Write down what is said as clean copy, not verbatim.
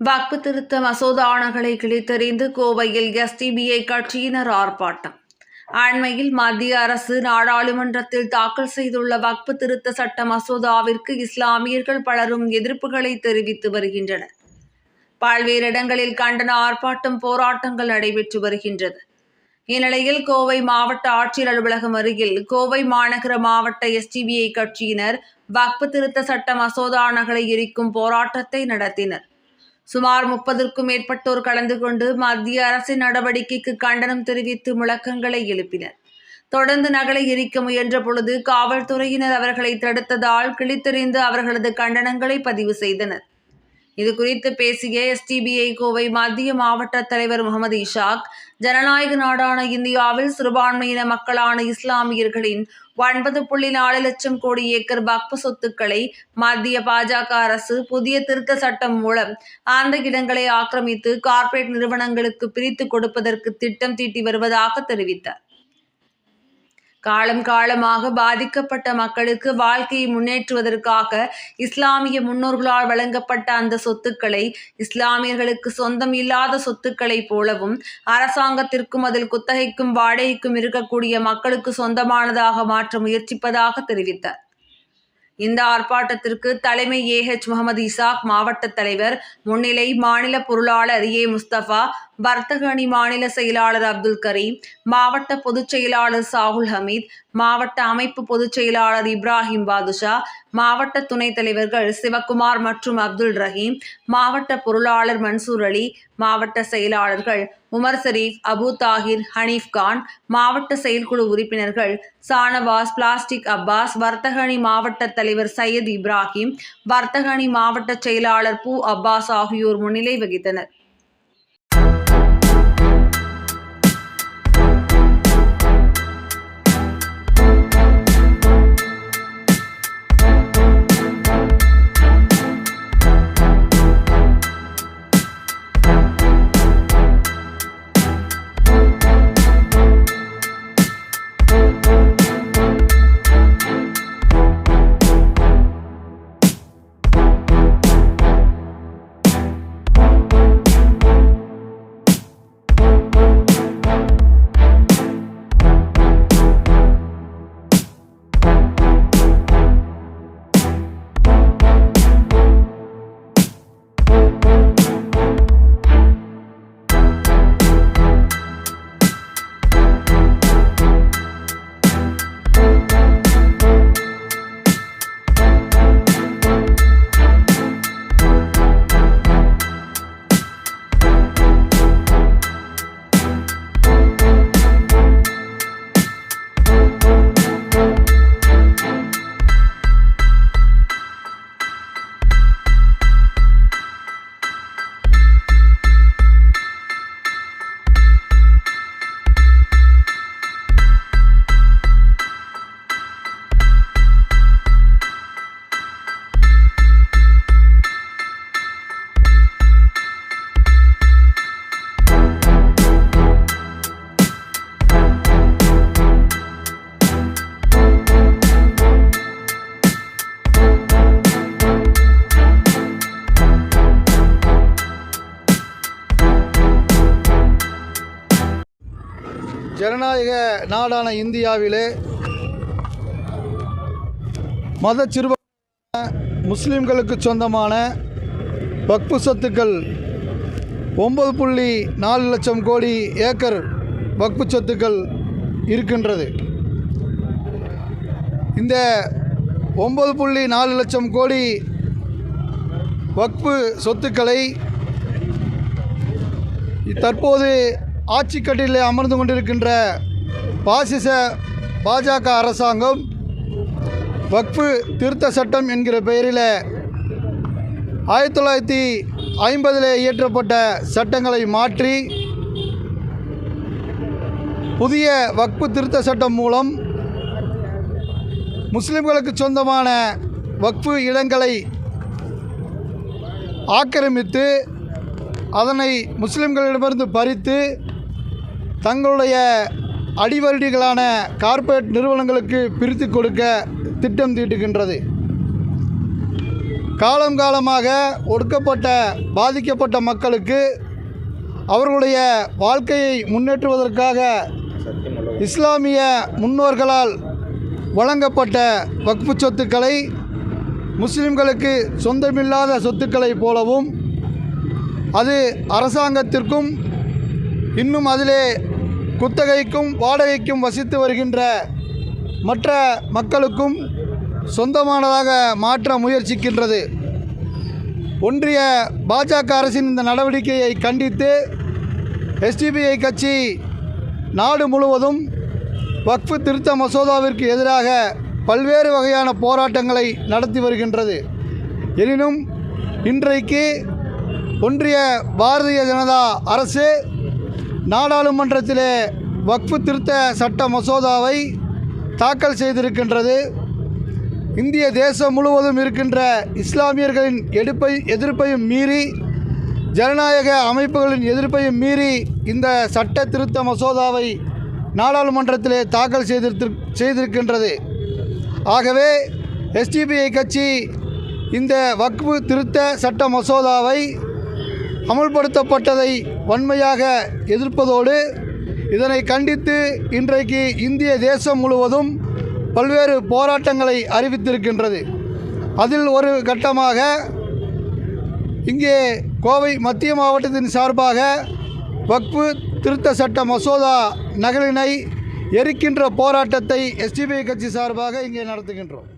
வக்பு திருத்த மசோதாக்களை கிழித்தெறிந்து கோவையில் எஸ்டிபிஐ கட்சியினர் ஆர்ப்பாட்டம். அண்மையில் மத்திய அரசு நாடாளுமன்றத்தில் தாக்கல் செய்துள்ள வக்பு திருத்த சட்ட மசோதாவிற்கு இஸ்லாமியர்கள் பலரும் எதிர்ப்புகளை தெரிவித்து வருகின்றனர். பல்வேறு இடங்களில் கண்டன ஆர்ப்பாட்டம், போராட்டங்கள் நடைபெற்று வருகின்றது. இந்நிலையில் கோவை மாவட்ட ஆட்சியர் அலுவலகம் அருகில் கோவை மாநகர மாவட்ட எஸ்டிபிஐ கட்சியினர் வக்பு திருத்த சட்ட மசோதா நகலை எரிக்கும் போராட்டத்தை நடத்தினர். சுமார் 30க்கும் மேற்பட்டோர் கலந்து கொண்டு மத்திய அரசின் நடவடிக்கைக்கு கண்டனம் தெரிவித்து முழக்கங்களை எழுப்பினர். தொடர்ந்து நகலை எரிக்க முயன்ற பொழுது காவல்துறையினர் அவர்களை தடுத்ததால் கிழித்தெறிந்து அவர்களது கண்டனங்களை பதிவு செய்தனர். இதுகுறித்து பேசிய எஸ்டிபிஐ கோவை மத்திய மாவட்ட தலைவர் முகமது இஷாக், ஜனநாயக நாடான இந்தியாவில் சிறுபான்மையின மக்களான இஸ்லாமியர்களின் 9.4 லட்சம் கோடி ஏக்கர் வக்பு சொத்துக்களை மத்திய பாஜக அரசு புதிய திருத்த சட்டம் மூலம் அந்த இடங்களை ஆக்கிரமித்து கார்ப்பரேட் நிறுவனங்களுக்கு பிரித்து கொடுப்பதற்கு திட்டம் தீட்டி வருவதாக தெரிவித்தார். காலமாக பாதிக்கப்பட்ட மக்களுக்கு வாழ்க்கையை முன்னேற்றுவதற்காக இஸ்லாமிய முன்னோர்களால் வழங்கப்பட்ட அந்த சொத்துக்களை இஸ்லாமியர்களுக்கு சொந்தம் இல்லாத சொத்துக்களை போலவும் அரசாங்கத்திற்கும் அதில் குத்தகைக்கும் வாடகைக்கும் இருக்கக்கூடிய மக்களுக்கு சொந்தமானதாக மாற்ற முயற்சிப்பதாக தெரிவித்தார். இந்த ஆர்ப்பாட்டத்திற்கு தலைமை ஏஹெச் முகமது இசாக், மாவட்ட தலைவர் முன்னிலை, மாநில பொருளாளர் ஏ முஸ்தபா, வர்த்தக அணி மாநில செயலாளர் அப்துல் கரீம், மாவட்ட பொதுச் செயலாளர் சாகுல் ஹமீத், மாவட்ட அமைப்பு பொதுச் செயலாளர் இப்ராஹிம் பாதுஷா, மாவட்ட துணைத் தலைவர்கள் சிவக்குமார் மற்றும் அப்துல் ரஹீம், மாவட்ட பொருளாளர் மன்சூர் அலி, மாவட்ட செயலாளர்கள் உமர் ஷரீப், அபு தாஹிர், ஹனீஃப் கான், மாவட்ட செயற்குழு உறுப்பினர்கள் சானவாஸ், பிளாஸ்டிக் அப்பாஸ், வர்த்தக அணி மாவட்ட தலைவர் சையத் இப்ராஹிம், வர்த்தக அணி மாவட்ட செயலாளர் பூ அப்பாஸ் ஆகியோர் முன்னிலை வகித்தனர். ஜனநாயக நாடான இந்தியாவிலே மத சிறுபான்மையான முஸ்லிம்களுக்கு சொந்தமான வக்பு சொத்துக்கள் 9.4 லட்சம் கோடி ஏக்கர் வக்பு சொத்துக்கள் இருக்கின்றது. இந்த 9.4 லட்சம் கோடி வக்பு சொத்துக்களை தற்போது ஆட்சிக்கட்டிலே அமர்ந்து கொண்டிருக்கின்ற பாசிச பாஜக அரசாங்கம் வக்பு திருத்த சட்டம் என்கிற பெயரில் 1950 இயற்றப்பட்ட சட்டங்களை மாற்றி புதிய வக்பு திருத்த சட்டம் மூலம் முஸ்லிம்களுக்கு சொந்தமான வக்பு இடங்களை ஆக்கிரமித்து அதனை முஸ்லிம்களிடமிருந்து பறித்து தங்களுடைய அடிவருடிகளான கார்ப்பரேட் நிறுவனங்களுக்கு பிரித்து கொடுக்க திட்டம் தீட்டுகின்றது. காலம் காலமாக ஒடுக்கப்பட்ட பாதிக்கப்பட்ட மக்களுக்கு அவர்களுடைய வாழ்க்கையை முன்னேற்றுவதற்காக இஸ்லாமிய முன்னோர்களால் வழங்கப்பட்ட வக்ஃபு சொத்துக்களை முஸ்லிம்களுக்கு சொந்தமில்லாத சொத்துக்களைப் போலவும் அது அரசாங்கத்திற்கும் இன்னும் அதிலே குத்தகைக்கும் வாடகைக்கும் வசித்து வருகின்ற மற்ற மக்களுக்கும் சொந்தமானதாக மாற்ற முயற்சிக்கின்றது. ஒன்றிய பாஜக அரசின் இந்த நடவடிக்கையை கண்டித்து எஸ்டிபிஐ கட்சி நாடு முழுவதும் வக்ஃபு திருத்த மசோதாவிற்கு எதிராக பல்வேறு வகையான போராட்டங்களை நடத்தி வருகின்றது. எனினும் இன்றைக்கு ஒன்றிய பாரதிய ஜனதா அரசு நாடாளுமன்றத்திலே வக்ஃபு திருத்த சட்ட மசோதாவை தாக்கல் செய்திருக்கின்றது. இந்திய தேசம் முழுவதும் இருக்கின்ற இஸ்லாமியர்களின் எதிர்ப்பையும் மீறி, ஜனநாயக அமைப்புகளின் எதிர்ப்பையும் மீறி இந்த சட்ட திருத்த மசோதாவை நாடாளுமன்றத்திலே தாக்கல் செய்திருக்கின்றது. ஆகவே எஸ்டிபிஐ கட்சி இந்த வக்ஃபு திருத்த சட்ட மசோதாவை அமுல்படுத்தப்பட்டதை வன்மையாக எதிர்ப்பதோடு இதனை கண்டித்து இன்றைக்கு இந்திய தேசம் முழுவதும் பல்வேறு போராட்டங்களை அறிவித்திருக்கின்றது. அதில் ஒரு கட்டமாக இங்கே கோவை மத்திய மாவட்டத்தின் சார்பாக வக்ஃபு திருத்த சட்ட மசோதா நகலினை எரிக்கின்ற போராட்டத்தை எஸ்டிபிஐ கட்சி சார்பாக இங்கே நடத்துகின்றோம்.